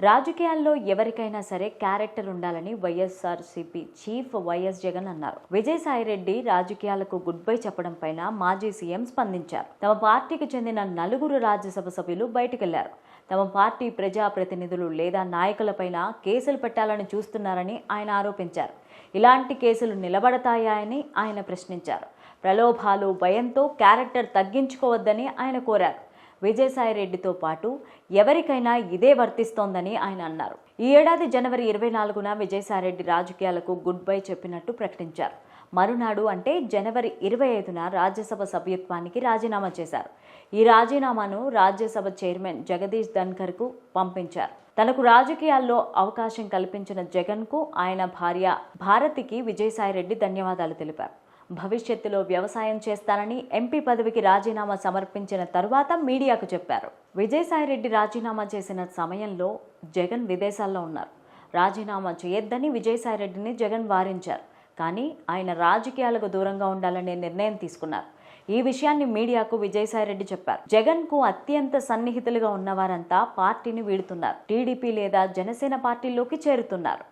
రాజకీయాల్లో ఎవరికైనా సరే క్యారెక్టర్ ఉండాలని వైఎస్ఆర్సీపీ చీఫ్ వైఎస్ జగన్ అన్నారు. విజయసాయిరెడ్డి రాజకీయాలకు గుడ్ బై చెప్పడం పైన మాజీ సీఎం స్పందించారు. తమ పార్టీకి చెందిన 4 రాజ్యసభ సభ్యులు బయటకెళ్లారు. తమ పార్టీ ప్రజాప్రతినిధులు లేదా నాయకులపైన కేసులు పెట్టాలని చూస్తున్నారని ఆయన ఆరోపించారు. ఇలాంటి కేసులు నిలబడతాయా అని ఆయన ప్రశ్నించారు. ప్రలోభాలు, భయంతో క్యారెక్టర్ తగ్గించుకోవద్దని ఆయన కోరారు. విజయసాయిరెడ్డితో పాటు ఎవరికైనా ఇదే వర్తిస్తోందని ఆయన అన్నారు. ఈ ఏడాది జనవరి 24న విజయసాయిరెడ్డి రాజకీయాలకు గుడ్ బై చెప్పినట్టు ప్రకటించారు. మరునాడు అంటే జనవరి 25న రాజ్యసభ సభ్యత్వానికి రాజీనామా చేశారు. ఈ రాజీనామాను రాజ్యసభ చైర్మన్ జగదీష్ ధన్కర్కు పంపించారు. తనకు రాజకీయాల్లో అవకాశం కల్పించిన జగన్కు ఆయన భార్య భారతికి విజయసాయిరెడ్డి ధన్యవాదాలు తెలిపారు. భవిష్యత్తులో వ్యవసాయం చేస్తానని ఎంపీ పదవికి రాజీనామా సమర్పించిన తరువాత మీడియాకు చెప్పారు. విజయసాయిరెడ్డి రాజీనామా చేసిన సమయంలో జగన్ విదేశాల్లో ఉన్నారు. రాజీనామా చేయొద్దని విజయసాయిరెడ్డిని జగన్ వారించారు. కానీ ఆయన రాజకీయాలకు దూరంగా ఉండాలనే నిర్ణయం తీసుకున్నారు. ఈ విషయాన్ని మీడియాకు విజయసాయిరెడ్డి చెప్పారు. జగన్కు అత్యంత సన్నిహితులుగా ఉన్నవారంతా పార్టీని వీడుతున్నారు. టీడీపీ లేదా జనసేన పార్టీలోకి చేరుతున్నారు.